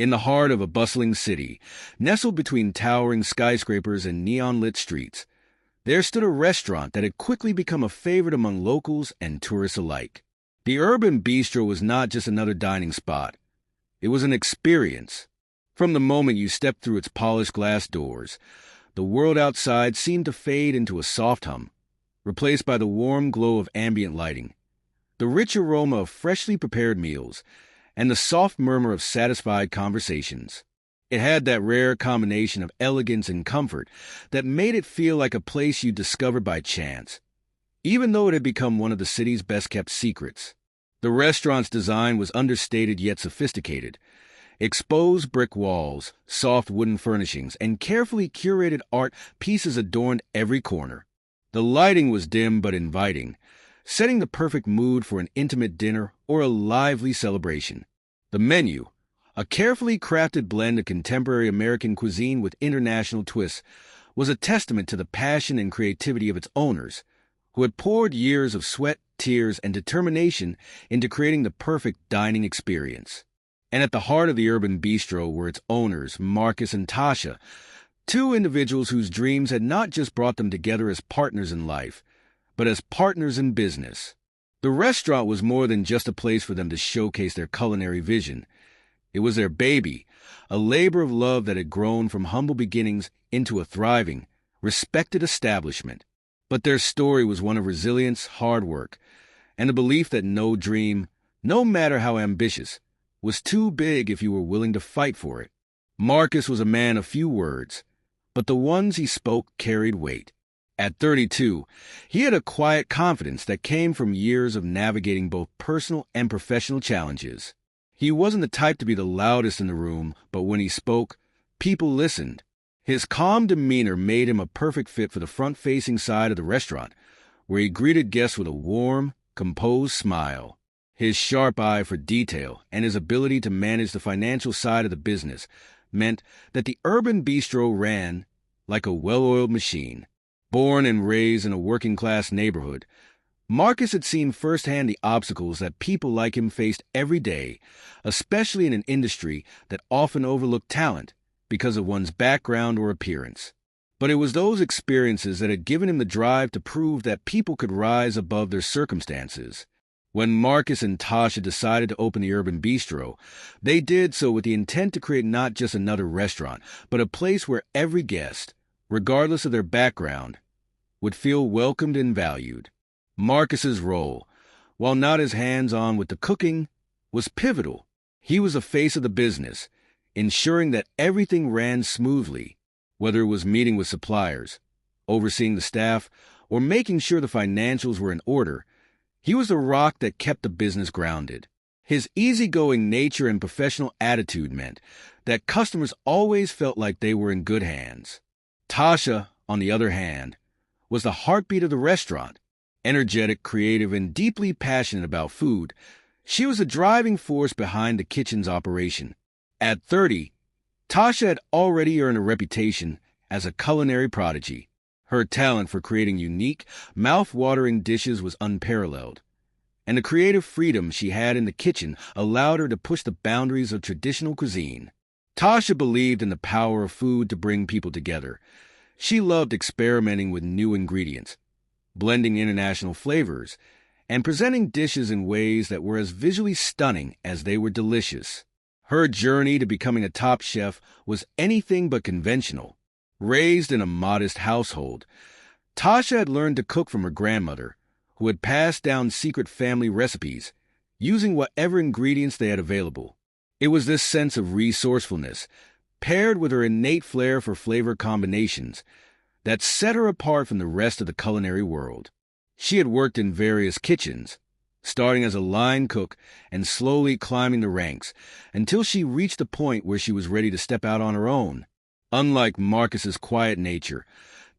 In the heart of a bustling city, nestled between towering skyscrapers and neon-lit streets, there stood a restaurant that had quickly become a favorite among locals and tourists alike. The Urban Bistro was not just another dining spot. It was an experience. From the moment you stepped through its polished glass doors, the world outside seemed to fade into a soft hum, replaced by the warm glow of ambient lighting, the rich aroma of freshly prepared meals, and the soft murmur of satisfied conversations. It had that rare combination of elegance and comfort that made it feel like a place you discovered by chance, even though it had become one of the city's best-kept secrets. The restaurant's design was understated yet sophisticated. Exposed brick walls, soft wooden furnishings, and carefully curated art pieces adorned every corner. The lighting was dim but inviting, setting the perfect mood for an intimate dinner or a lively celebration. The menu, a carefully crafted blend of contemporary American cuisine with international twists, was a testament to the passion and creativity of its owners, who had poured years of sweat, tears, and determination into creating the perfect dining experience. And at the heart of the Urban Bistro were its owners, Marcus and Tasha, two individuals whose dreams had not just brought them together as partners in life, but as partners in business. The restaurant was more than just a place for them to showcase their culinary vision. It was their baby, a labor of love that had grown from humble beginnings into a thriving, respected establishment. But their story was one of resilience, hard work, and the belief that no dream, no matter how ambitious, was too big if you were willing to fight for it. Marcus was a man of few words, but the ones he spoke carried weight. At 32, he had a quiet confidence that came from years of navigating both personal and professional challenges. He wasn't the type to be the loudest in the room, but when he spoke, people listened. His calm demeanor made him a perfect fit for the front-facing side of the restaurant, where he greeted guests with a warm, composed smile. His sharp eye for detail and his ability to manage the financial side of the business meant that the Urban Bistro ran like a well-oiled machine. Born and raised in a working-class neighborhood, Marcus had seen firsthand the obstacles that people like him faced every day, especially in an industry that often overlooked talent because of one's background or appearance. But it was those experiences that had given him the drive to prove that people could rise above their circumstances. When Marcus and Tasha decided to open the Urban Bistro, they did so with the intent to create not just another restaurant, but a place where every guest, regardless of their background, would feel welcomed and valued. Marcus's role, while not as hands-on with the cooking, was pivotal. He was the face of the business, ensuring that everything ran smoothly, whether it was meeting with suppliers, overseeing the staff, or making sure the financials were in order. He was the rock that kept the business grounded. His easygoing nature and professional attitude meant that customers always felt like they were in good hands. Tasha, on the other hand, was the heartbeat of the restaurant. Energetic, creative, and deeply passionate about food, she was the driving force behind the kitchen's operation. At 30, Tasha had already earned a reputation as a culinary prodigy. Her talent for creating unique, mouth-watering dishes was unparalleled, and the creative freedom she had in the kitchen allowed her to push the boundaries of traditional cuisine. Tasha believed in the power of food to bring people together. She loved experimenting with new ingredients, blending international flavors, and presenting dishes in ways that were as visually stunning as they were delicious. Her journey to becoming a top chef was anything but conventional. Raised in a modest household, Tasha had learned to cook from her grandmother, who had passed down secret family recipes, using whatever ingredients they had available. It was this sense of resourcefulness, paired with her innate flair for flavor combinations, that set her apart from the rest of the culinary world. She had worked in various kitchens, starting as a line cook and slowly climbing the ranks until she reached the point where she was ready to step out on her own. Unlike Marcus's quiet nature,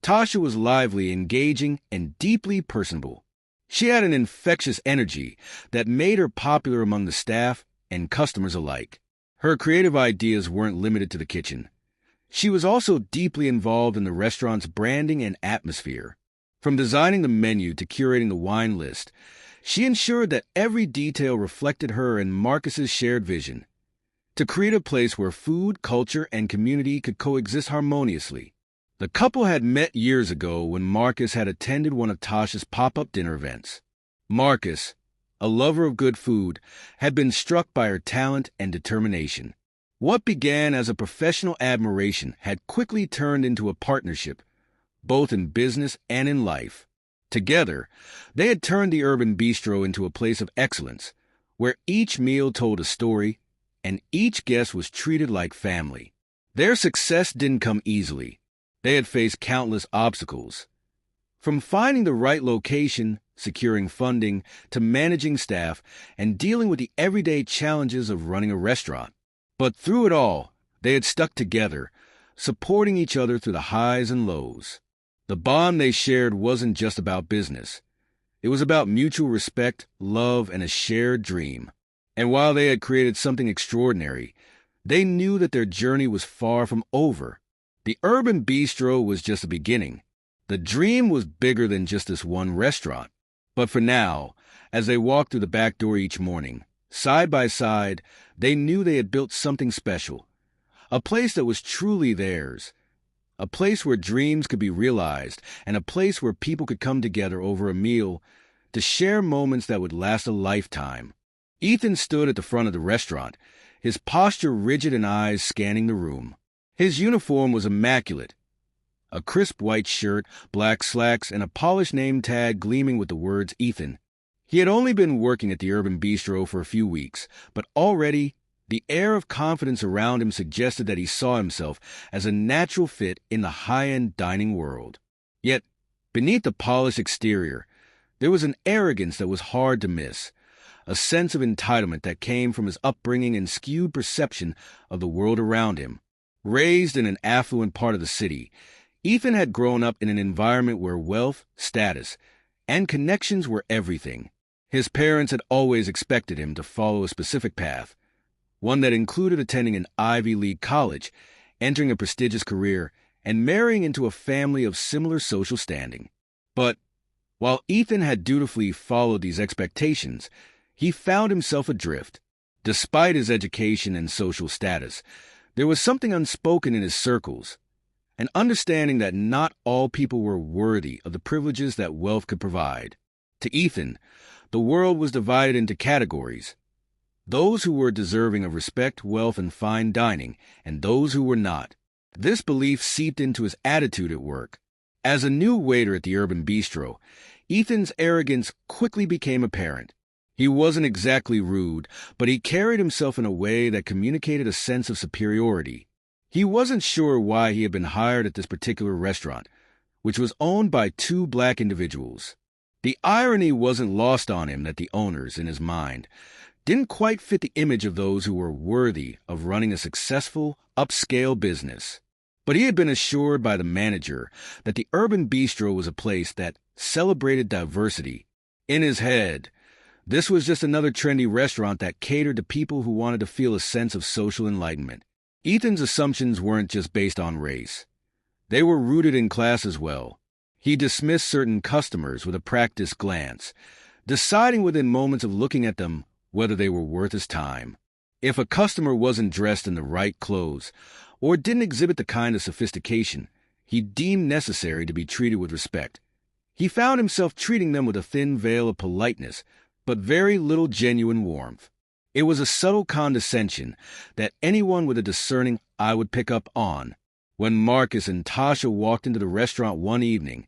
Tasha was lively, engaging, and deeply personable. She had an infectious energy that made her popular among the staff and customers alike. Her creative ideas weren't limited to the kitchen. She was also deeply involved in the restaurant's branding and atmosphere. From designing the menu to curating the wine list, she ensured that every detail reflected her and Marcus's shared vision. to create a place where food, culture, and community could coexist harmoniously. The couple had met years ago when Marcus had attended one of Tasha's pop-up dinner events. Marcus, a lover of good food, had been struck by her talent and determination. What began as a professional admiration had quickly turned into a partnership, both in business and in life. Together, they had turned the Urban Bistro into a place of excellence, where each meal told a story and each guest was treated like family. Their success didn't come easily. They had faced countless obstacles. From finding the right location, securing funding, to managing staff, and dealing with the everyday challenges of running a restaurant. But through it all, they had stuck together, supporting each other through the highs and lows. The bond they shared wasn't just about business. It was about mutual respect, love, and a shared dream. And while they had created something extraordinary, they knew that their journey was far from over. The Urban Bistro was just a beginning. The dream was bigger than just this one restaurant. But for now, as they walked through the back door each morning, side by side, they knew they had built something special. A place that was truly theirs. A place where dreams could be realized, and a place where people could come together over a meal to share moments that would last a lifetime. Ethan stood at the front of the restaurant, his posture rigid and eyes scanning the room. His uniform was immaculate. A crisp white shirt, black slacks, and a polished name tag gleaming with the words Ethan. He had only been working at the Urban Bistro for a few weeks, but already the air of confidence around him suggested that he saw himself as a natural fit in the high-end dining world. Yet, beneath the polished exterior, there was an arrogance that was hard to miss, a sense of entitlement that came from his upbringing and skewed perception of the world around him. Raised in an affluent part of the city, Ethan had grown up in an environment where wealth, status, and connections were everything. His parents had always expected him to follow a specific path, one that included attending an Ivy League college, entering a prestigious career, and marrying into a family of similar social standing. But while Ethan had dutifully followed these expectations, he found himself adrift. Despite his education and social status, there was something unspoken in his circles, an understanding that not all people were worthy of the privileges that wealth could provide. To Ethan, the world was divided into categories: those who were deserving of respect, wealth, and fine dining, and those who were not. This belief seeped into his attitude at work. As a new waiter at the Urban Bistro, Ethan's arrogance quickly became apparent. He wasn't exactly rude, but he carried himself in a way that communicated a sense of superiority. He wasn't sure why he had been hired at this particular restaurant, which was owned by two black individuals. The irony wasn't lost on him that the owners, in his mind, didn't quite fit the image of those who were worthy of running a successful, upscale business. But he had been assured by the manager that the Urban Bistro was a place that celebrated diversity. In his head, this was just another trendy restaurant that catered to people who wanted to feel a sense of social enlightenment. Ethan's assumptions weren't just based on race. They were rooted in class as well. He dismissed certain customers with a practiced glance, deciding within moments of looking at them whether they were worth his time. If a customer wasn't dressed in the right clothes or didn't exhibit the kind of sophistication he deemed necessary to be treated with respect, he found himself treating them with a thin veil of politeness, but very little genuine warmth. It was a subtle condescension that anyone with a discerning eye would pick up on. When Marcus and Tasha walked into the restaurant one evening,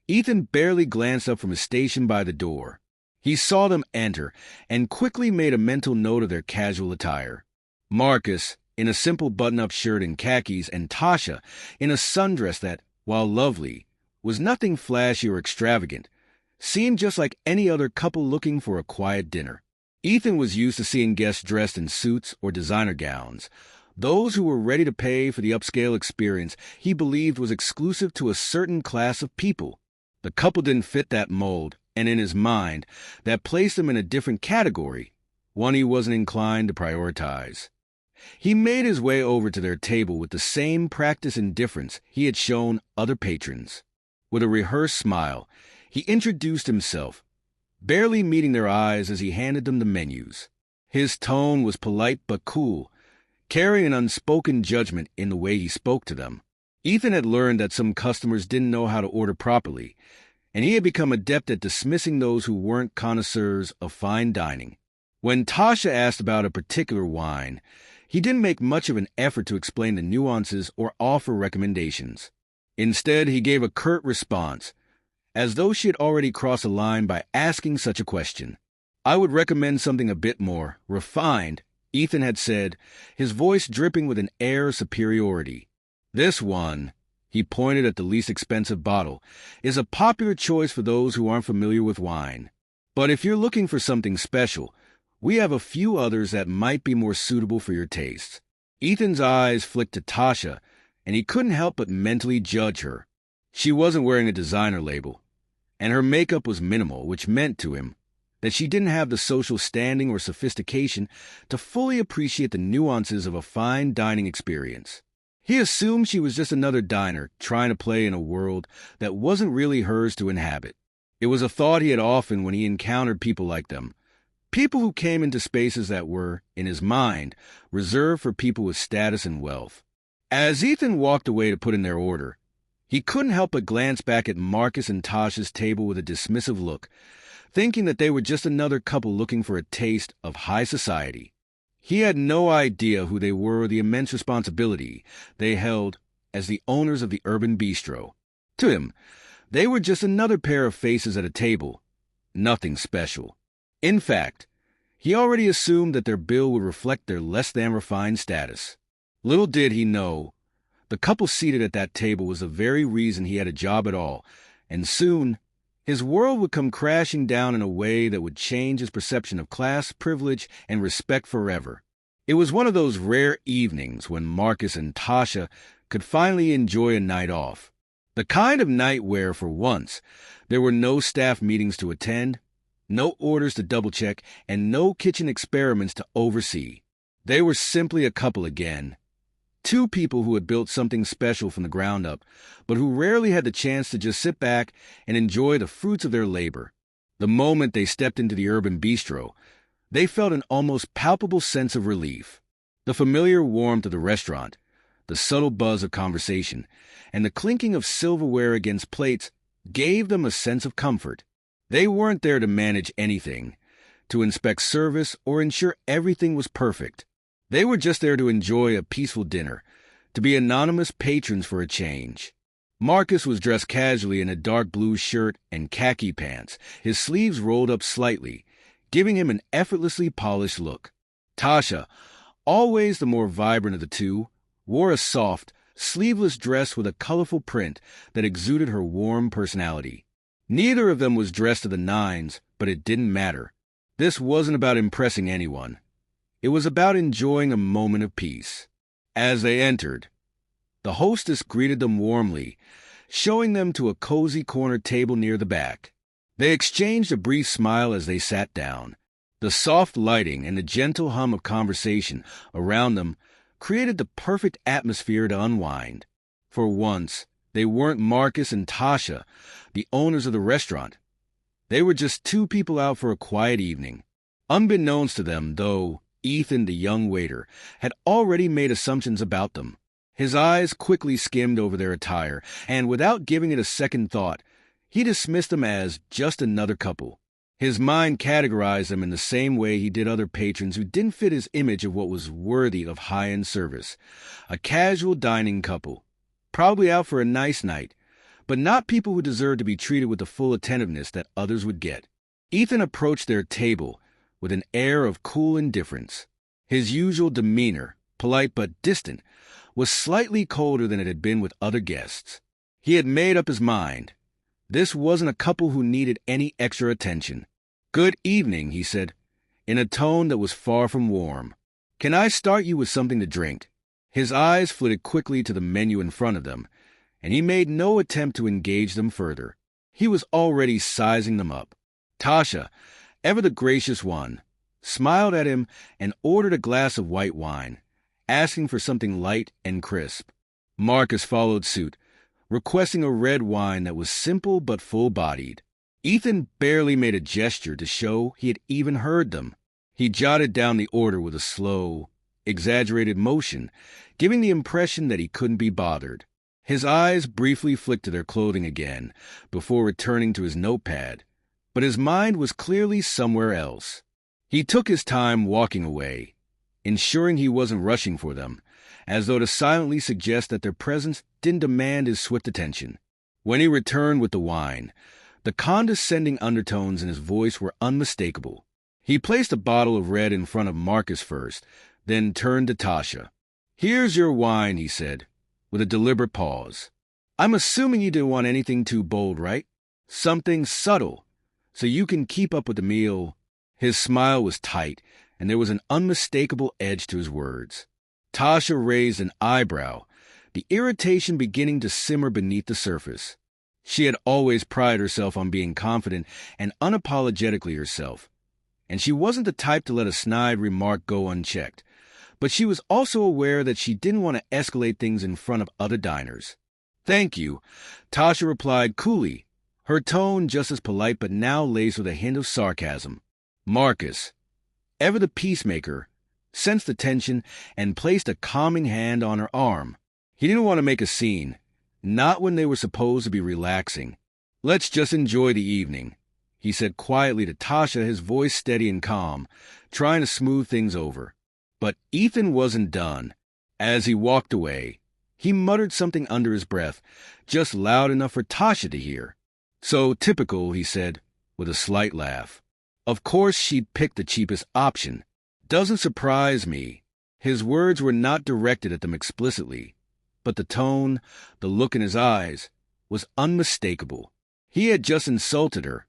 Ethan barely glanced up from his station by the door. He saw them enter and quickly made a mental note of their casual attire. Marcus, in a simple button-up shirt and khakis, and Tasha, in a sundress that, while lovely, was nothing flashy or extravagant, seemed just like any other couple looking for a quiet dinner. Ethan was used to seeing guests dressed in suits or designer gowns. Those who were ready to pay for the upscale experience he believed was exclusive to a certain class of people. The couple didn't fit that mold, and in his mind, that placed them in a different category, one he wasn't inclined to prioritize. He made his way over to their table with the same practiced indifference he had shown other patrons. With a rehearsed smile, he introduced himself, barely meeting their eyes as he handed them the menus. His tone was polite but cool, carrying an unspoken judgment in the way he spoke to them. Ethan had learned that some customers didn't know how to order properly, and he had become adept at dismissing those who weren't connoisseurs of fine dining. When Tasha asked about a particular wine, he didn't make much of an effort to explain the nuances or offer recommendations. Instead, he gave a curt response, as though she had already crossed a line by asking such a question. "I would recommend something a bit more refined," Ethan had said, his voice dripping with an air of superiority. "This one," he pointed at the least expensive bottle, "is a popular choice for those who aren't familiar with wine. But if you're looking for something special, we have a few others that might be more suitable for your tastes." Ethan's eyes flicked to Tasha, and he couldn't help but mentally judge her. She wasn't wearing a designer label, and her makeup was minimal, which meant to him that she didn't have the social standing or sophistication to fully appreciate the nuances of a fine dining experience. He assumed she was just another diner trying to play in a world that wasn't really hers to inhabit. It was a thought he had often when he encountered people like them, people who came into spaces that were, in his mind, reserved for people with status and wealth. As Ethan walked away to put in their order, he couldn't help but glance back at Marcus and Tasha's table with a dismissive look, thinking that they were just another couple looking for a taste of high society. He had no idea who they were or the immense responsibility they held as the owners of the Urban Bistro. To him, they were just another pair of faces at a table, nothing special. In fact, he already assumed that their bill would reflect their less-than-refined status. Little did he know, the couple seated at that table was the very reason he had a job at all, and soon his world would come crashing down in a way that would change his perception of class, privilege, and respect forever. It was one of those rare evenings when Marcus and Tasha could finally enjoy a night off. The kind of night where, for once, there were no staff meetings to attend, no orders to double-check, and no kitchen experiments to oversee. They were simply a couple again. Two people who had built something special from the ground up, but who rarely had the chance to just sit back and enjoy the fruits of their labor. The moment they stepped into the Urban Bistro, they felt an almost palpable sense of relief. The familiar warmth of the restaurant, the subtle buzz of conversation, and the clinking of silverware against plates gave them a sense of comfort. They weren't there to manage anything, to inspect service, or ensure everything was perfect. They were just there to enjoy a peaceful dinner, to be anonymous patrons for a change. Marcus was dressed casually in a dark blue shirt and khaki pants, his sleeves rolled up slightly, giving him an effortlessly polished look. Tasha, always the more vibrant of the two, wore a soft, sleeveless dress with a colorful print that exuded her warm personality. Neither of them was dressed to the nines, but it didn't matter. This wasn't about impressing anyone. It was about enjoying a moment of peace. As they entered, the hostess greeted them warmly, showing them to a cozy corner table near the back. They exchanged a brief smile as they sat down. The soft lighting and the gentle hum of conversation around them created the perfect atmosphere to unwind. For once, they weren't Marcus and Tasha, the owners of the restaurant. They were just two people out for a quiet evening. Unbeknownst to them, though, Ethan, the young waiter, had already made assumptions about them. His eyes quickly skimmed over their attire, and without giving it a second thought, he dismissed them as just another couple. His mind categorized them in the same way he did other patrons who didn't fit his image of what was worthy of high-end service. A casual dining couple, probably out for a nice night, but not people who deserved to be treated with the full attentiveness that others would get. Ethan approached their table with an air of cool indifference. His usual demeanor, polite but distant, was slightly colder than it had been with other guests. He had made up his mind. This wasn't a couple who needed any extra attention. "Good evening," he said, in a tone that was far from warm. "Can I start you with something to drink?" His eyes flitted quickly to the menu in front of them, and he made no attempt to engage them further. He was already sizing them up. Tasha, ever the gracious one, smiled at him and ordered a glass of white wine, asking for something light and crisp. Marcus followed suit, requesting a red wine that was simple but full-bodied. Ethan barely made a gesture to show he had even heard them. He jotted down the order with a slow, exaggerated motion, giving the impression that he couldn't be bothered. His eyes briefly flicked to their clothing again, before returning to his notepad, but his mind was clearly somewhere else. He took his time walking away, ensuring he wasn't rushing for them, as though to silently suggest that their presence didn't demand his swift attention. When he returned with the wine, the condescending undertones in his voice were unmistakable. He placed a bottle of red in front of Marcus first, then turned to Tasha. "Here's your wine," he said, with a deliberate pause. "I'm assuming you didn't want anything too bold, right? Something subtle, so you can keep up with the meal." His smile was tight, and there was an unmistakable edge to his words. Tasha raised an eyebrow, the irritation beginning to simmer beneath the surface. She had always prided herself on being confident and unapologetically herself, and she wasn't the type to let a snide remark go unchecked. But she was also aware that she didn't want to escalate things in front of other diners. "Thank you," Tasha replied coolly, her tone just as polite but now laced with a hint of sarcasm. Marcus, ever the peacemaker, sensed the tension and placed a calming hand on her arm. He didn't want to make a scene, not when they were supposed to be relaxing. "Let's just enjoy the evening," he said quietly to Tasha, his voice steady and calm, trying to smooth things over. But Ethan wasn't done. As he walked away, he muttered something under his breath, just loud enough for Tasha to hear. "So typical," he said, with a slight laugh. "Of course she'd pick the cheapest option. Doesn't surprise me." His words were not directed at them explicitly, but the tone, the look in his eyes, was unmistakable. He had just insulted her,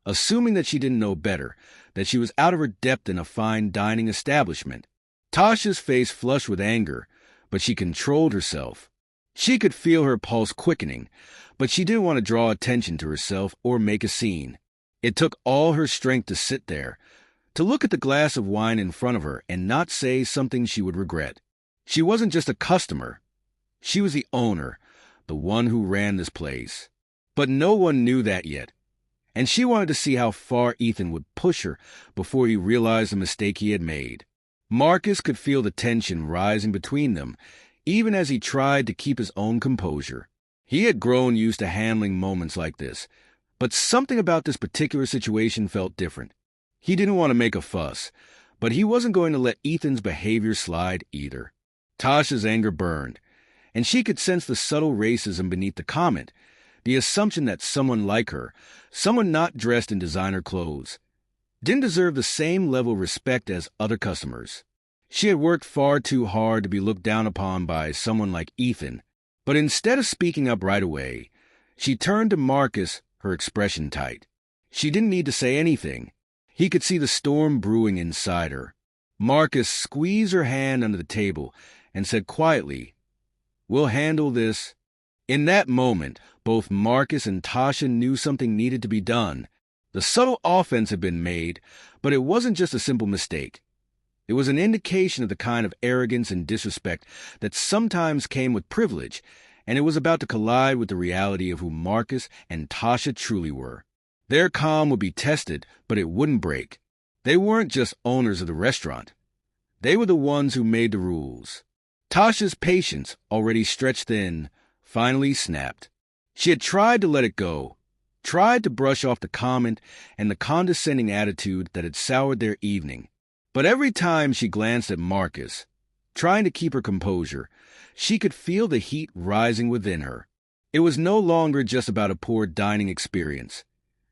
assuming that she didn't know better, that she was out of her depth in a fine dining establishment. Tasha's face flushed with anger, but she controlled herself. She could feel her pulse quickening, but she didn't want to draw attention to herself or make a scene. It took all her strength to sit there, to look at the glass of wine in front of her and not say something she would regret. She wasn't just a customer. She was the owner, the one who ran this place. But no one knew that yet, and she wanted to see how far Ethan would push her before he realized the mistake he had made. Marcus could feel the tension rising between them, even as he tried to keep his own composure. He had grown used to handling moments like this, but something about this particular situation felt different. He didn't want to make a fuss, but he wasn't going to let Ethan's behavior slide either. Tasha's anger burned, and she could sense the subtle racism beneath the comment, the assumption that someone like her, someone not dressed in designer clothes, didn't deserve the same level of respect as other customers. She had worked far too hard to be looked down upon by someone like Ethan, but instead of speaking up right away, she turned to Marcus, her expression tight. She didn't need to say anything. He could see the storm brewing inside her. Marcus squeezed her hand under the table and said quietly, "We'll handle this." In that moment, both Marcus and Tasha knew something needed to be done. The subtle offense had been made, but it wasn't just a simple mistake. It was an indication of the kind of arrogance and disrespect that sometimes came with privilege, and it was about to collide with the reality of who Marcus and Tasha truly were. Their calm would be tested, but it wouldn't break. They weren't just owners of the restaurant. They were the ones who made the rules. Tasha's patience, already stretched thin, finally snapped. She had tried to let it go, tried to brush off the comment and the condescending attitude that had soured their evening. But every time she glanced at Marcus, trying to keep her composure, she could feel the heat rising within her. It was no longer just about a poor dining experience.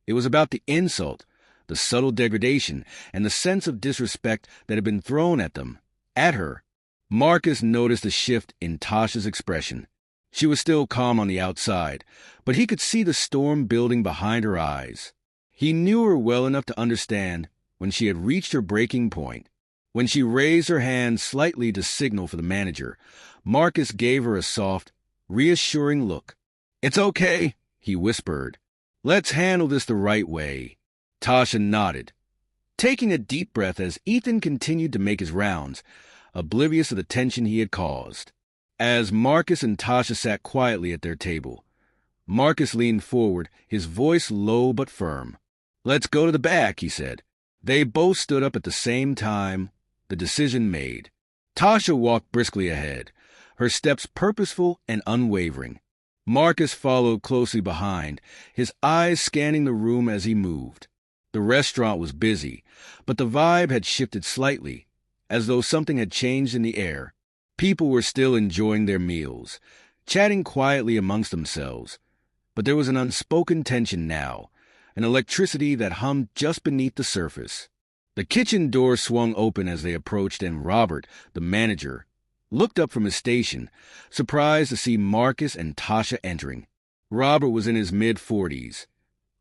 It was about the insult, the subtle degradation, and the sense of disrespect that had been thrown at them, at her. Marcus noticed a shift in Tasha's expression. She was still calm on the outside, but he could see the storm building behind her eyes. He knew her well enough to understand when she had reached her breaking point. When she raised her hand slightly to signal for the manager, Marcus gave her a soft, reassuring look. "It's okay," he whispered. "Let's handle this the right way." Tasha nodded, taking a deep breath as Ethan continued to make his rounds, oblivious of the tension he had caused. As Marcus and Tasha sat quietly at their table, Marcus leaned forward, his voice low but firm. "Let's go to the back," he said. They both stood up at the same time, the decision made. Tasha walked briskly ahead, her steps purposeful and unwavering. Marcus followed closely behind, his eyes scanning the room as he moved. The restaurant was busy, but the vibe had shifted slightly, as though something had changed in the air. People were still enjoying their meals, chatting quietly amongst themselves, but there was an unspoken tension now, an electricity that hummed just beneath the surface. The kitchen door swung open as they approached, and Robert, the manager, looked up from his station, surprised to see Marcus and Tasha entering. Robert was in his mid-40s,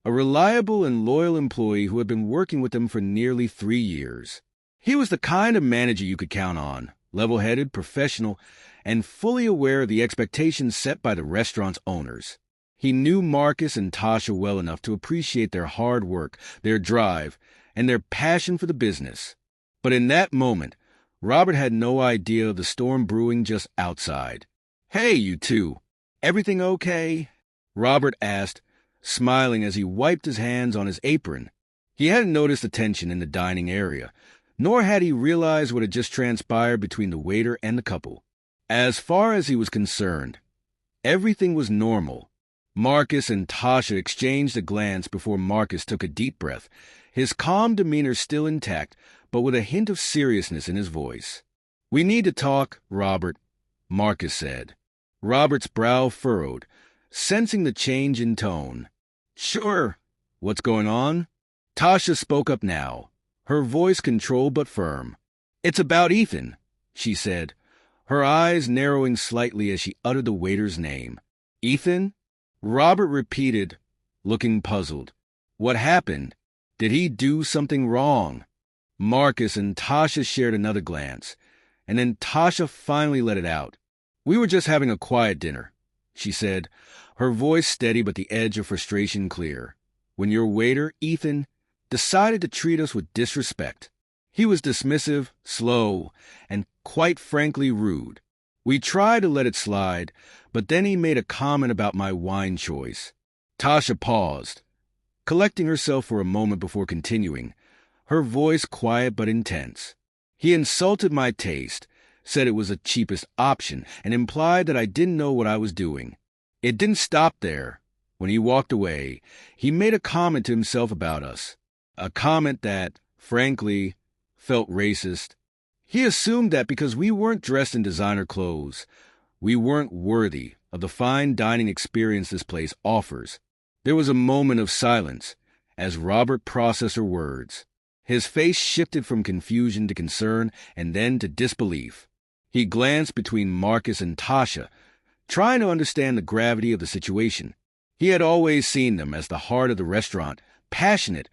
a reliable and loyal employee who had been working with them for nearly 3 years. He was the kind of manager you could count on, level-headed, professional, and fully aware of the expectations set by the restaurant's owners. He knew Marcus and Tasha well enough to appreciate their hard work, their drive, and their passion for the business. But in that moment, Robert had no idea of the storm brewing just outside. "Hey, you two, everything okay?" Robert asked, smiling as he wiped his hands on his apron. He hadn't noticed the tension in the dining area, nor had he realized what had just transpired between the waiter and the couple. As far as he was concerned, everything was normal. Marcus and Tasha exchanged a glance before Marcus took a deep breath, his calm demeanor still intact, but with a hint of seriousness in his voice. "We need to talk, Robert," Marcus said. Robert's brow furrowed, sensing the change in tone. "Sure. What's going on?" Tasha spoke up now, her voice controlled but firm. "It's about Ethan," she said, her eyes narrowing slightly as she uttered the waiter's name. "Ethan?" Robert repeated, looking puzzled. "What happened? Did he do something wrong?" Marcus and Tasha shared another glance, and then Tasha finally let it out. "We were just having a quiet dinner," she said, her voice steady but the edge of frustration clear, "when your waiter, Ethan, decided to treat us with disrespect. He was dismissive, slow, and quite frankly rude. We tried to let it slide, but then he made a comment about my wine choice." Tasha paused, collecting herself for a moment before continuing, her voice quiet but intense. "He insulted my taste, said it was the cheapest option, and implied that I didn't know what I was doing. It didn't stop there. When he walked away, he made a comment to himself about us, a comment that, frankly, felt racist. He assumed that because we weren't dressed in designer clothes, we weren't worthy of the fine dining experience this place offers." There was a moment of silence as Robert processed her words. His face shifted from confusion to concern and then to disbelief. He glanced between Marcus and Tasha, trying to understand the gravity of the situation. He had always seen them as the heart of the restaurant, passionate,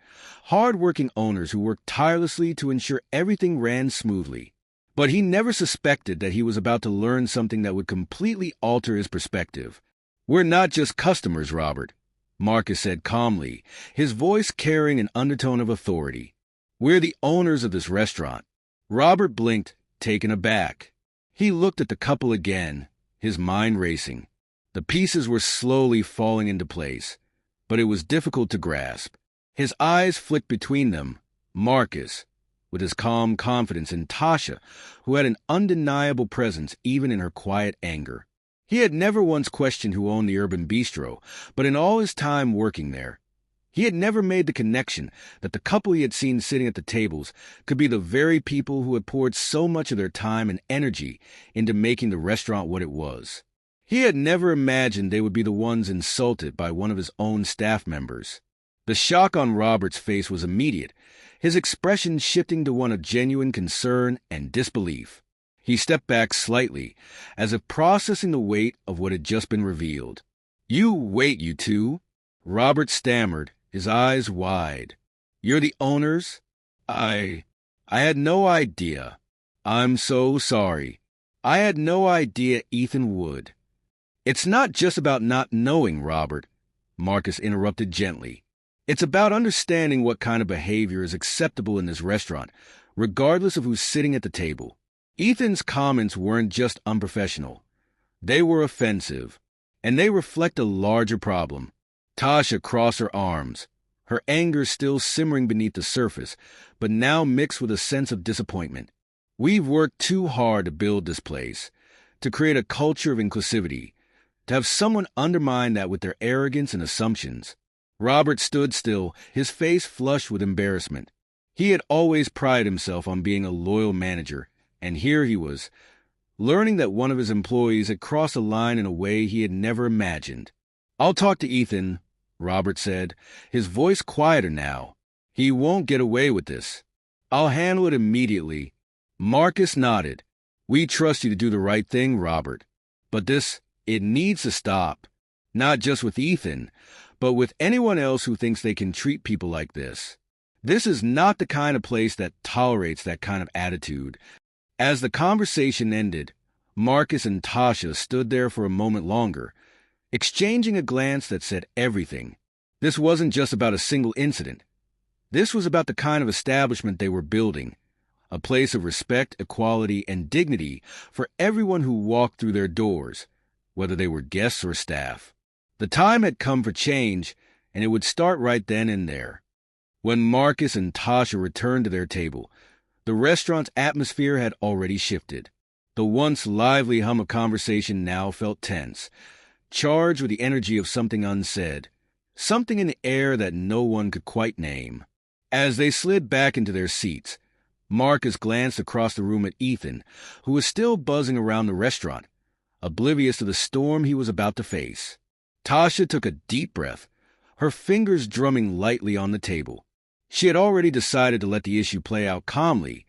hard-working owners who worked tirelessly to ensure everything ran smoothly. But he never suspected that he was about to learn something that would completely alter his perspective. "We're not just customers, Robert," Marcus said calmly, his voice carrying an undertone of authority. "We're the owners of this restaurant." Robert blinked, taken aback. He looked at the couple again, his mind racing. The pieces were slowly falling into place, but it was difficult to grasp. His eyes flicked between them, Marcus, with his calm confidence, and Tasha, who had an undeniable presence even in her quiet anger. He had never once questioned who owned the Urban Bistro, but in all his time working there, he had never made the connection that the couple he had seen sitting at the tables could be the very people who had poured so much of their time and energy into making the restaurant what it was. He had never imagined they would be the ones insulted by one of his own staff members. The shock on Robert's face was immediate, his expression shifting to one of genuine concern and disbelief. He stepped back slightly, as if processing the weight of what had just been revealed. Wait, you two," Robert stammered, his eyes wide. "You're the owners? I had no idea. I'm so sorry. I had no idea Ethan would." "It's not just about not knowing, Robert," Marcus interrupted gently. "It's about understanding what kind of behavior is acceptable in this restaurant, regardless of who's sitting at the table. Ethan's comments weren't just unprofessional. They were offensive, and they reflect a larger problem." Tasha crossed her arms, her anger still simmering beneath the surface, but now mixed with a sense of disappointment. We've worked too hard to build this place, to create a culture of inclusivity, to have someone undermine that with their arrogance and assumptions. Robert stood still, his face flushed with embarrassment. He had always prided himself on being a loyal manager, and here he was, learning that one of his employees had crossed a line in a way he had never imagined. "I'll talk to Ethan," Robert said, his voice quieter now. "He won't get away with this. I'll handle it immediately." Marcus nodded. "We trust you to do the right thing, Robert. But it needs to stop. Not just with Ethan, but with anyone else who thinks they can treat people like this. This is not the kind of place that tolerates that kind of attitude." As the conversation ended, Marcus and Tasha stood there for a moment longer, exchanging a glance that said everything. This wasn't just about a single incident. This was about the kind of establishment they were building, a place of respect, equality, and dignity for everyone who walked through their doors, whether they were guests or staff. The time had come for change, and it would start right then and there. When Marcus and Tasha returned to their table, the restaurant's atmosphere had already shifted. The once lively hum of conversation now felt tense, charged with the energy of something unsaid, something in the air that no one could quite name. As they slid back into their seats, Marcus glanced across the room at Ethan, who was still buzzing around the restaurant, oblivious to the storm he was about to face. Tasha took a deep breath, her fingers drumming lightly on the table. She had already decided to let the issue play out calmly,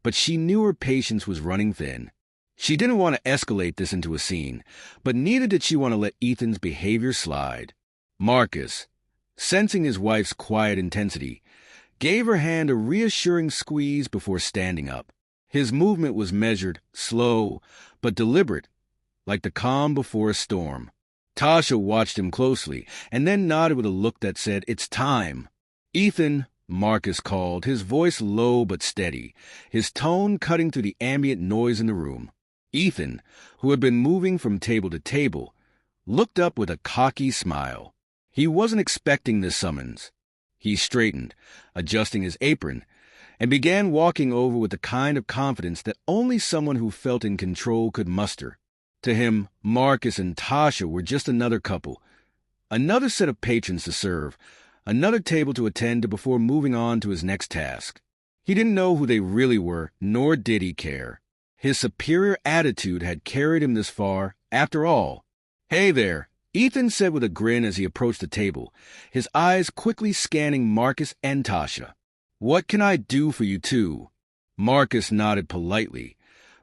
but she knew her patience was running thin. She didn't want to escalate this into a scene, but neither did she want to let Ethan's behavior slide. Marcus, sensing his wife's quiet intensity, gave her hand a reassuring squeeze before standing up. His movement was measured, slow, but deliberate, like the calm before a storm. Tasha watched him closely, and then nodded with a look that said, "It's time." "Ethan," Marcus called, his voice low but steady, his tone cutting through the ambient noise in the room. Ethan, who had been moving from table to table, looked up with a cocky smile. He wasn't expecting this summons. He straightened, adjusting his apron, and began walking over with the kind of confidence that only someone who felt in control could muster. To him, Marcus and Tasha were just another couple, another set of patrons to serve, another table to attend to before moving on to his next task. He didn't know who they really were, nor did he care. His superior attitude had carried him this far, after all. "Hey there," Ethan said with a grin as he approached the table, his eyes quickly scanning Marcus and Tasha. "What can I do for you two?" Marcus nodded politely,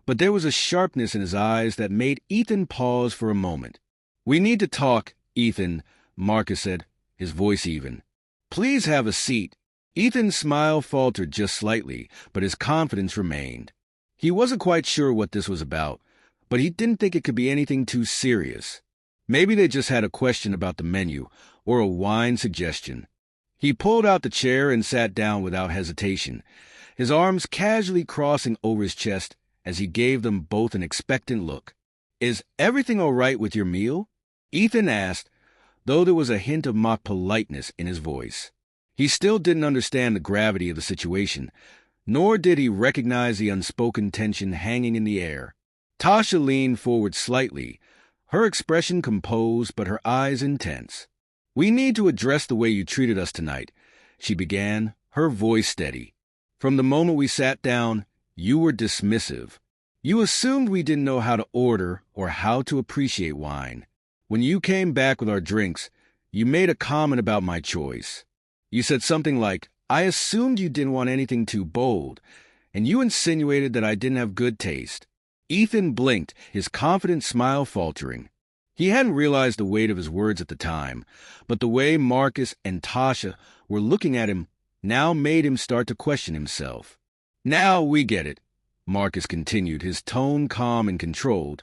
but there was a sharpness in his eyes that made Ethan pause for a moment. "We need to talk, Ethan," Marcus said, his voice even. "Please have a seat." Ethan's smile faltered just slightly, but his confidence remained. He wasn't quite sure what this was about, but he didn't think it could be anything too serious. Maybe they just had a question about the menu, or a wine suggestion. He pulled out the chair and sat down without hesitation, his arms casually crossing over his chest as he gave them both an expectant look. "Is everything all right with your meal?" Ethan asked, though there was a hint of mock politeness in his voice. He still didn't understand the gravity of the situation, nor did he recognize the unspoken tension hanging in the air. Tasha leaned forward slightly, her expression composed but her eyes intense. "We need to address the way you treated us tonight," she began, her voice steady. "From the moment we sat down, you were dismissive. You assumed we didn't know how to order or how to appreciate wine. When you came back with our drinks, you made a comment about my choice. You said something like, 'I assumed you didn't want anything too bold,' and you insinuated that I didn't have good taste." Ethan blinked, his confident smile faltering. He hadn't realized the weight of his words at the time, but the way Marcus and Tasha were looking at him now made him start to question himself. "Now we get it," Marcus continued, his tone calm and controlled,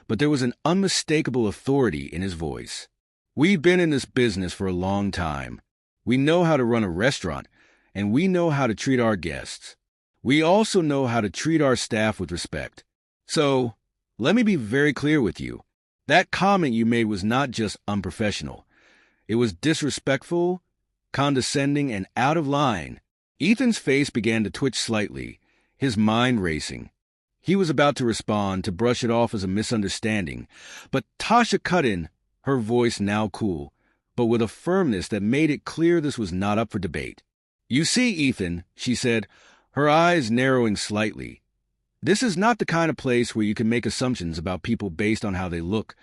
but there was an unmistakable authority in his voice. "We've been in this business for a long time. We know how to run a restaurant, and we know how to treat our guests. We also know how to treat our staff with respect. So, let me be very clear with you. That comment you made was not just unprofessional. It was disrespectful, condescending, and out of line." Ethan's face began to twitch slightly, his mind racing. He was about to respond, to brush it off as a misunderstanding, but Tasha cut in, her voice now cool, but with a firmness that made it clear this was not up for debate. "You see, Ethan," she said, her eyes narrowing slightly, "this is not the kind of place where you can make assumptions about people based on how they look,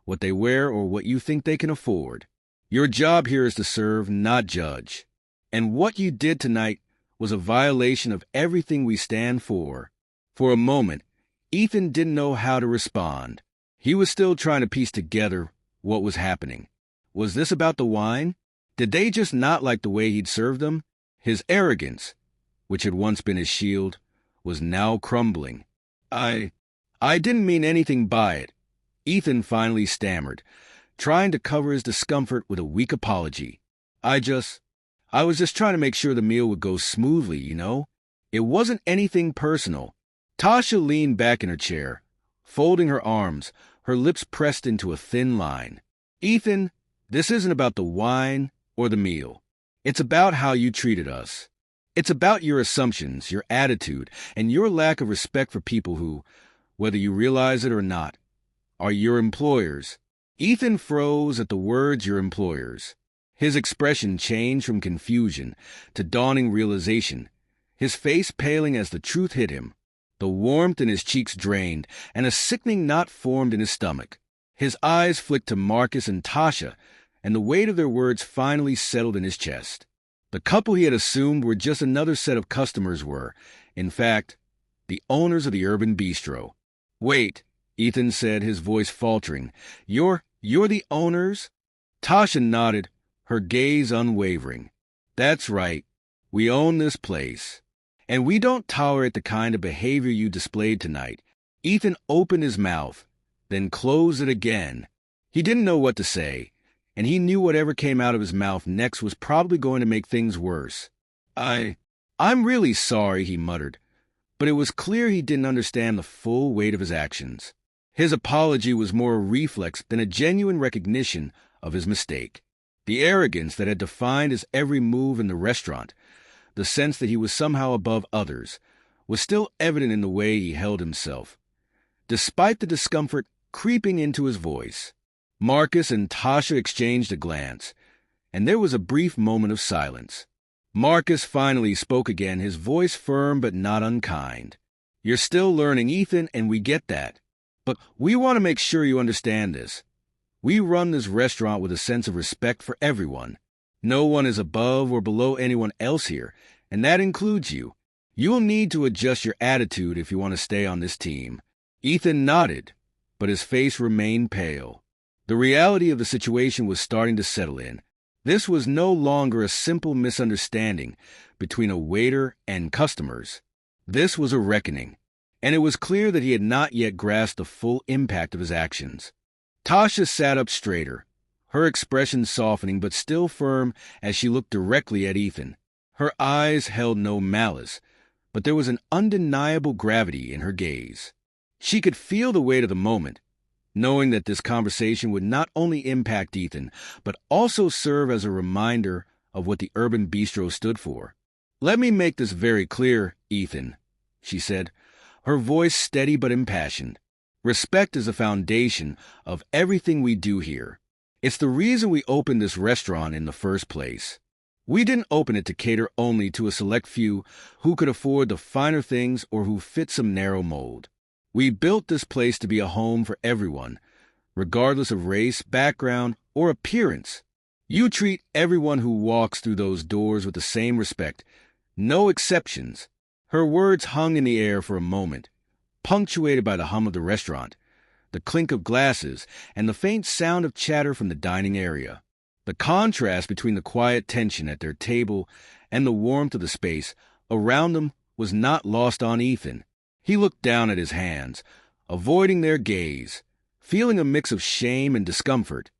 what they wear, or what you think they can afford. Your job here is to serve, not judge. And what you did tonight was a violation of everything we stand for." For a moment, Ethan didn't know how to respond. He was still trying to piece together what was happening. Was this about the wine? Did they just not like the way he'd served them? His arrogance, which had once been his shield, was now crumbling. I didn't mean anything by it," Ethan finally stammered, trying to cover his discomfort with a weak apology. I was just trying to make sure the meal would go smoothly, you know? It wasn't anything personal." Tasha leaned back in her chair, folding her arms, her lips pressed into a thin line. "Ethan, this isn't about the wine or the meal. It's about how you treated us. It's about your assumptions, your attitude, and your lack of respect for people who, whether you realize it or not, are your employers." Ethan froze at the words "your employers." His expression changed from confusion to dawning realization, his face paling as the truth hit him. The warmth in his cheeks drained, and a sickening knot formed in his stomach. His eyes flicked to Marcus and Tasha, and the weight of their words finally settled in his chest. The couple he had assumed were just another set of customers were, in fact, the owners of the Urban Bistro. "Wait," Ethan said, his voice faltering. You're the owners?" Tasha nodded, her gaze unwavering. "That's right. We own this place. And we don't tolerate the kind of behavior you displayed tonight." Ethan opened his mouth, then closed it again. He didn't know what to say, and he knew whatever came out of his mouth next was probably going to make things worse. I'm really sorry," he muttered, but it was clear he didn't understand the full weight of his actions. His apology was more a reflex than a genuine recognition of his mistake. The arrogance that had defined his every move in the restaurant, the sense that he was somehow above others, was still evident in the way he held himself, despite the discomfort creeping into his voice. Marcus and Tasha exchanged a glance, and there was a brief moment of silence. Marcus finally spoke again, his voice firm but not unkind. "You're still learning, Ethan, and we get that. But we want to make sure you understand this. We run this restaurant with a sense of respect for everyone. No one is above or below anyone else here, and that includes you. You'll need to adjust your attitude if you want to stay on this team." Ethan nodded, but his face remained pale. The reality of the situation was starting to settle in. This was no longer a simple misunderstanding between a waiter and customers. This was a reckoning, and it was clear that he had not yet grasped the full impact of his actions. Tasha sat up straighter, her expression softening but still firm as she looked directly at Ethan. Her eyes held no malice, but there was an undeniable gravity in her gaze. She could feel the weight of the moment, knowing that this conversation would not only impact Ethan, but also serve as a reminder of what the Urban Bistro stood for. "Let me make this very clear, Ethan," she said, her voice steady but impassioned. "Respect is the foundation of everything we do here. It's the reason we opened this restaurant in the first place. We didn't open it to cater only to a select few who could afford the finer things or who fit some narrow mold. We built this place to be a home for everyone, regardless of race, background, or appearance. You treat everyone who walks through those doors with the same respect, no exceptions." Her words hung in the air for a moment, punctuated by the hum of the restaurant, the clink of glasses, and the faint sound of chatter from the dining area. The contrast between the quiet tension at their table and the warmth of the space around them was not lost on Ethan. He looked down at his hands, avoiding their gaze, feeling a mix of shame and discomfort.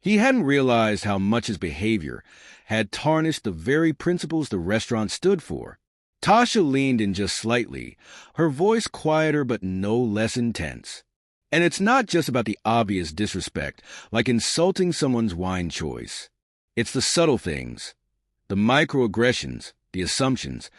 He hadn't realized how much his behavior had tarnished the very principles the restaurant stood for. Tasha leaned in just slightly, her voice quieter but no less intense. "And it's not just about the obvious disrespect, like insulting someone's wine choice. It's the subtle things, the microaggressions, the assumptions,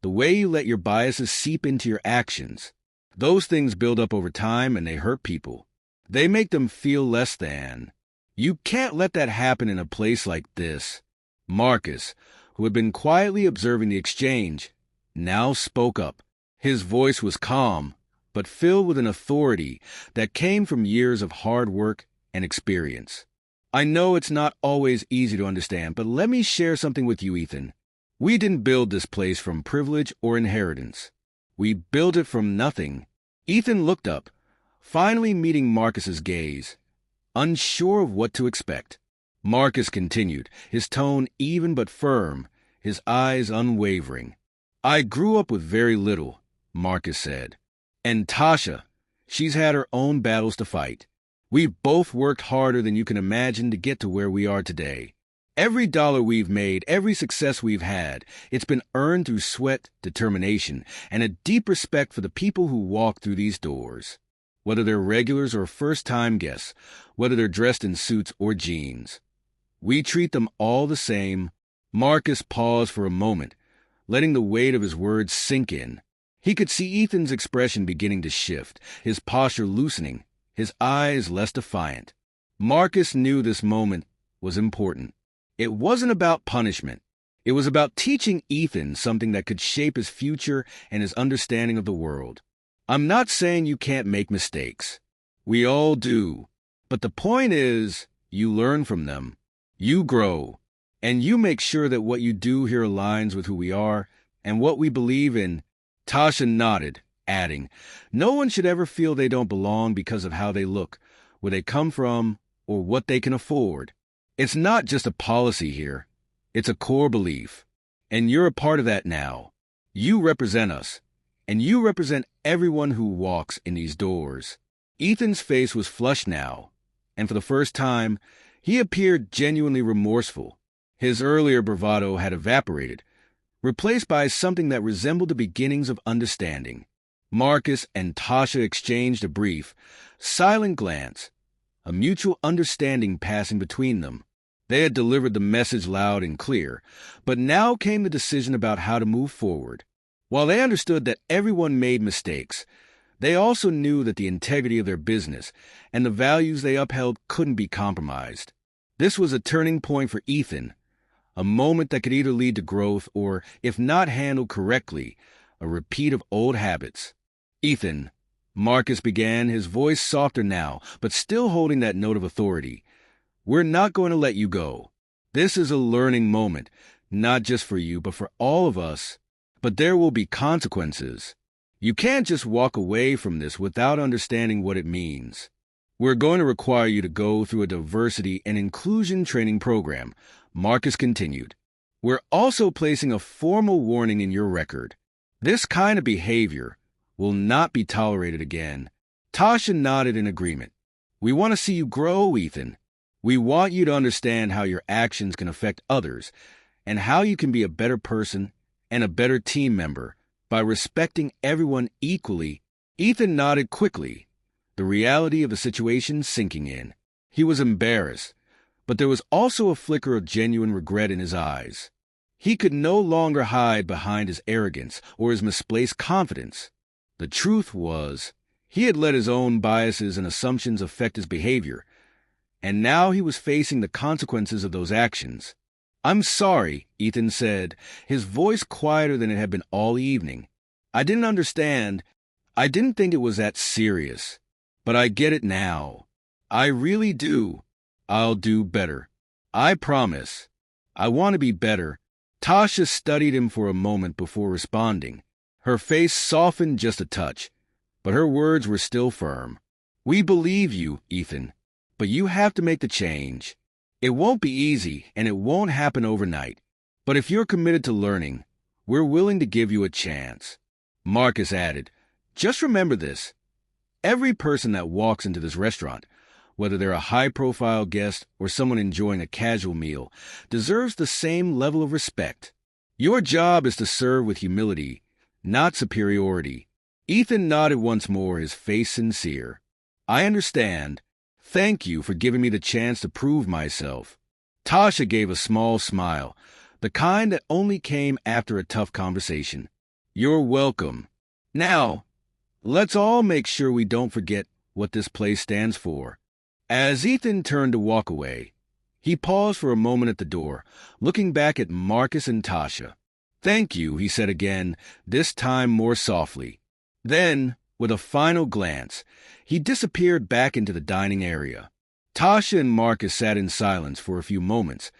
the way you let your biases seep into your actions. Those things build up over time and they hurt people. They make them feel less than. You can't let that happen in a place like this. Marcus, who had been quietly observing the exchange, now spoke up. His voice was calm, but filled with an authority that came from years of hard work and experience. I know it's not always easy to understand, but let me share something with you, Ethan. We didn't build this place from privilege or inheritance. We built it from nothing. Ethan looked up, finally meeting Marcus's gaze, unsure of what to expect. Marcus continued, his tone even but firm, his eyes unwavering. I grew up with very little, Marcus said. And Tasha, she's had her own battles to fight. We've both worked harder than you can imagine to get to where we are today. Every dollar we've made, every success we've had, it's been earned through sweat, determination, and a deep respect for the people who walk through these doors. Whether they're regulars or first-time guests, whether they're dressed in suits or jeans. We treat them all the same. Marcus paused for a moment, letting the weight of his words sink in. He could see Ethan's expression beginning to shift, his posture loosening, his eyes less defiant. Marcus knew this moment was important. It wasn't about punishment. It was about teaching Ethan something that could shape his future and his understanding of the world. I'm not saying you can't make mistakes. We all do. But the point is, you learn from them. You grow. And you make sure that what you do here aligns with who we are and what we believe in. Tasha nodded, adding, no one should ever feel they don't belong because of how they look, where they come from, or what they can afford. It's not just a policy here. It's a core belief. And you're a part of that now. You represent us. And you represent everyone who walks in these doors. Ethan's face was flushed now, and for the first time, he appeared genuinely remorseful. His earlier bravado had evaporated, replaced by something that resembled the beginnings of understanding. Marcus and Tasha exchanged a brief, silent glance, a mutual understanding passing between them. They had delivered the message loud and clear, but now came the decision about how to move forward. While they understood that everyone made mistakes, they also knew that the integrity of their business and the values they upheld couldn't be compromised. This was a turning point for Ethan, a moment that could either lead to growth or, if not handled correctly, a repeat of old habits. Ethan, Marcus began, his voice softer now, but still holding that note of authority. We're not going to let you go. This is a learning moment, not just for you, but for all of us. But there will be consequences. You can't just walk away from this without understanding what it means. We're going to require you to go through a diversity and inclusion training program, Marcus continued. We're also placing a formal warning in your record. This kind of behavior will not be tolerated again. Tasha nodded in agreement. We want to see you grow, Ethan. We want you to understand how your actions can affect others and how you can be a better person and a better team member by respecting everyone equally. Ethan nodded quickly, the reality of the situation sinking in. He was embarrassed, but there was also a flicker of genuine regret in his eyes. He could no longer hide behind his arrogance or his misplaced confidence. The truth was, he had let his own biases and assumptions affect his behavior, and now he was facing the consequences of those actions. I'm sorry, Ethan said, his voice quieter than it had been all evening. I didn't understand. I didn't think it was that serious. But I get it now. I really do. I'll do better. I promise. I want to be better. Tasha studied him for a moment before responding. Her face softened just a touch, but her words were still firm. We believe you, Ethan, but you have to make the change. It won't be easy, and it won't happen overnight. But if you're committed to learning, we're willing to give you a chance. Marcus added, just remember this. Every person that walks into this restaurant, whether they're a high-profile guest or someone enjoying a casual meal, deserves the same level of respect. Your job is to serve with humility, not superiority. Ethan nodded once more, his face sincere. I understand. Thank you for giving me the chance to prove myself. Tasha gave a small smile, the kind that only came after a tough conversation. You're welcome. Now, Let's all make sure we don't forget what this place stands for. As Ethan turned to walk away, he paused for a moment at the door, looking back at Marcus and Tasha. "Thank you," he said again, this time more softly. Then, with a final glance, he disappeared back into the dining area. Tasha and Marcus sat in silence for a few moments,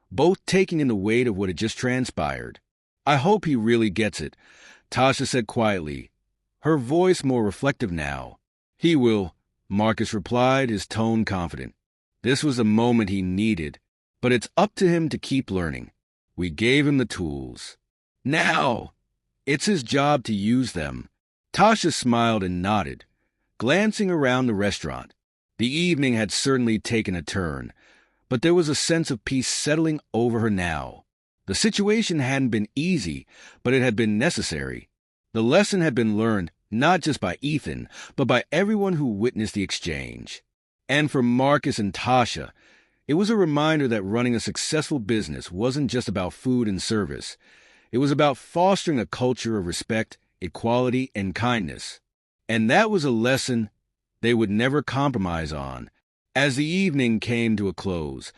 both taking in the weight of what had just transpired. "I hope he really gets it," Tasha said quietly, her voice more reflective now. "He will," Marcus replied, his tone confident. This was the moment he needed, but it's up to him to keep learning. We gave him the tools. Now, it's his job to use them. Tasha smiled and nodded, glancing around the restaurant. The evening had certainly taken a turn, but there was a sense of peace settling over her now. The situation hadn't been easy, but it had been necessary. The lesson had been learned not just by Ethan, but by everyone who witnessed the exchange. And for Marcus and Tasha, it was a reminder that running a successful business wasn't just about food and service. It was about fostering a culture of respect, equality, and kindness. And that was a lesson they would never compromise on. As the evening came to a close,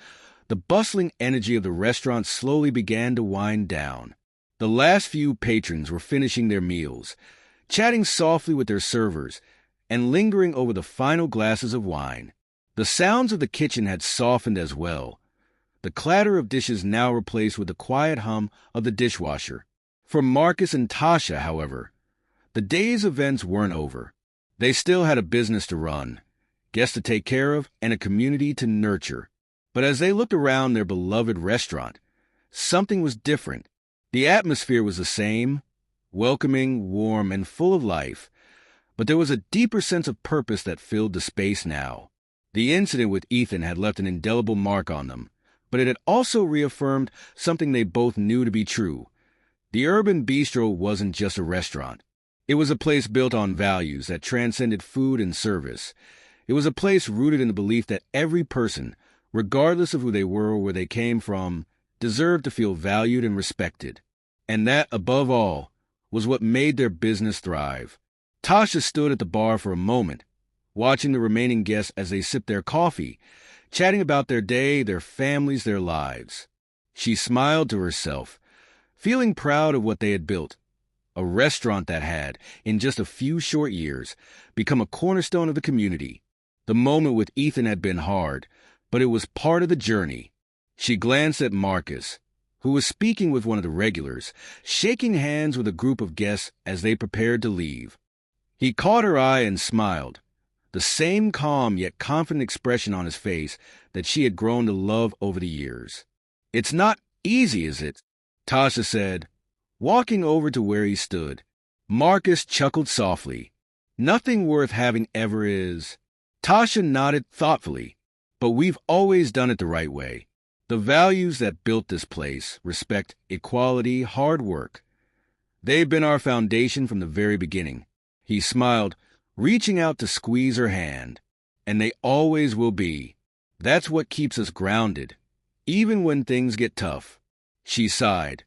the bustling energy of the restaurant slowly began to wind down. The last few patrons were finishing their meals, chatting softly with their servers, and lingering over the final glasses of wine. The sounds of the kitchen had softened as well, the clatter of dishes now replaced with the quiet hum of the dishwasher. For Marcus and Tasha, however, the day's events weren't over. They still had a business to run, guests to take care of, and a community to nurture. But as they looked around their beloved restaurant, something was different. The atmosphere was the same, welcoming, warm, and full of life, but there was a deeper sense of purpose that filled the space now. The incident with Ethan had left an indelible mark on them, but it had also reaffirmed something they both knew to be true. The Urban Bistro wasn't just a restaurant. It was a place built on values that transcended food and service. It was a place rooted in the belief that every person, regardless of who they were or where they came from, deserved to feel valued and respected. And that, above all, was what made their business thrive. Tasha stood at the bar for a moment, watching the remaining guests as they sipped their coffee, chatting about their day, their families, their lives. She smiled to herself, feeling proud of what they had built. A restaurant that had, in just a few short years, become a cornerstone of the community. The moment with Ethan had been hard, but it was part of the journey. She glanced at Marcus, who was speaking with one of the regulars, shaking hands with a group of guests as they prepared to leave. He caught her eye and smiled, the same calm yet confident expression on his face that she had grown to love over the years. "It's not easy, is it?" Tasha said, walking over to where he stood. Marcus chuckled softly. "Nothing worth having ever is." Tasha nodded thoughtfully. "But we've always done it the right way. The values that built this place, respect, equality, hard work, they've been our foundation from the very beginning." He smiled, reaching out to squeeze her hand. "And they always will be. That's what keeps us grounded, even when things get tough." She sighed,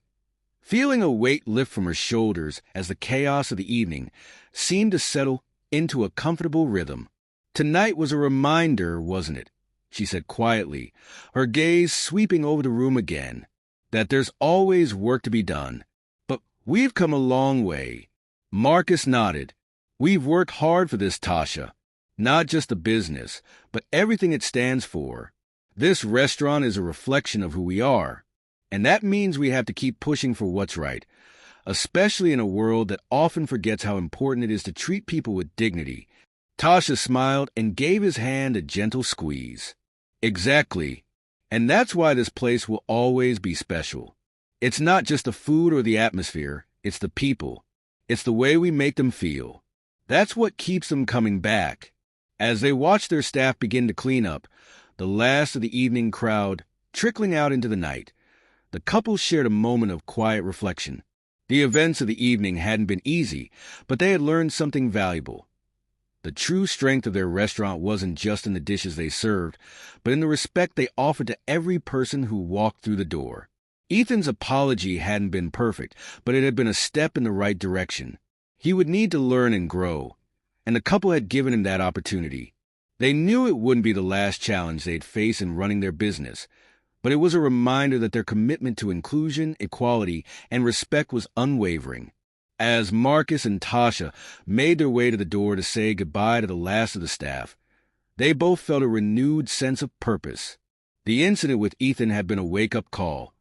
feeling a weight lift from her shoulders as the chaos of the evening seemed to settle into a comfortable rhythm. "Tonight was a reminder, wasn't it?" she said quietly, her gaze sweeping over the room again, "that there's always work to be done. But we've come a long way." Marcus nodded. "We've worked hard for this, Tasha. Not just the business, but everything it stands for. This restaurant is a reflection of who we are, and that means we have to keep pushing for what's right, especially in a world that often forgets how important it is to treat people with dignity." Tasha smiled and gave his hand a gentle squeeze. "Exactly. And that's why this place will always be special. It's not just the food or the atmosphere, it's the people. It's the way we make them feel. That's what keeps them coming back." As they watched their staff begin to clean up, the last of the evening crowd trickling out into the night, the couple shared a moment of quiet reflection. The events of the evening hadn't been easy, but they had learned something valuable. The true strength of their restaurant wasn't just in the dishes they served, but in the respect they offered to every person who walked through the door. Ethan's apology hadn't been perfect, but it had been a step in the right direction. He would need to learn and grow, and the couple had given him that opportunity. They knew it wouldn't be the last challenge they'd face in running their business, but it was a reminder that their commitment to inclusion, equality, and respect was unwavering. As Marcus and Tasha made their way to the door to say goodbye to the last of the staff, they both felt a renewed sense of purpose. The incident with Ethan had been a wake-up call,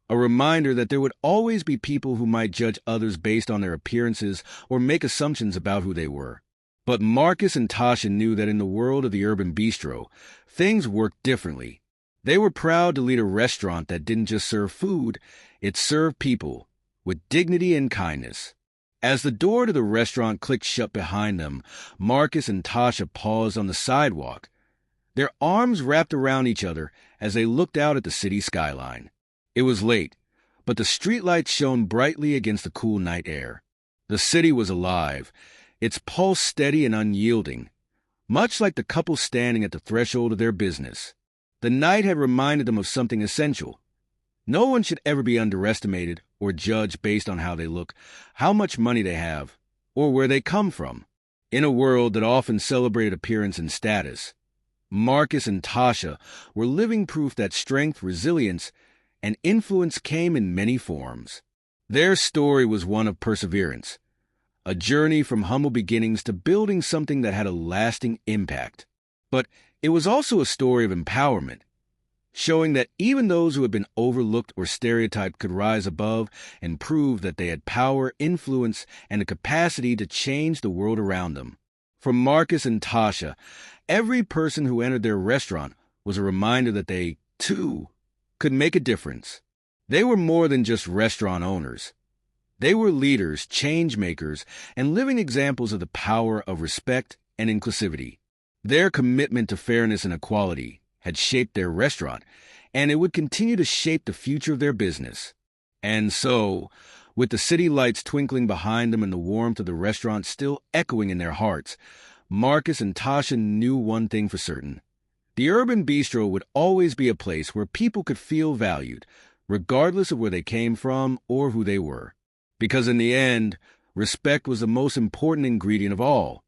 a reminder that there would always be people who might judge others based on their appearances or make assumptions about who they were. But Marcus and Tasha knew that in the world of the Urban Bistro, things worked differently. They were proud to lead a restaurant that didn't just serve food, it served people, with dignity and kindness. As the door to the restaurant clicked shut behind them, Marcus and Tasha paused on the sidewalk, their arms wrapped around each other as they looked out at the city skyline. It was late, but the streetlights shone brightly against the cool night air. The city was alive, its pulse steady and unyielding, much like the couple standing at the threshold of their business. The night had reminded them of something essential. No one should ever be underestimated or judged based on how they look, how much money they have, or where they come from. In a world that often celebrated appearance and status, Marcus and Tasha were living proof that strength, resilience, and influence came in many forms. Their story was one of perseverance, a journey from humble beginnings to building something that had a lasting impact. But it was also a story of empowerment, showing that even those who had been overlooked or stereotyped could rise above and prove that they had power, influence, and the capacity to change the world around them. For Marcus and Tasha, every person who entered their restaurant was a reminder that they, too, could make a difference. They were more than just restaurant owners. They were leaders, change makers, and living examples of the power of respect and inclusivity. Their commitment to fairness and equality had shaped their restaurant, and it would continue to shape the future of their business. And so, with the city lights twinkling behind them and the warmth of the restaurant still echoing in their hearts, Marcus and Tasha knew one thing for certain. The Urban Bistro would always be a place where people could feel valued, regardless of where they came from or who they were. Because in the end, respect was the most important ingredient of all.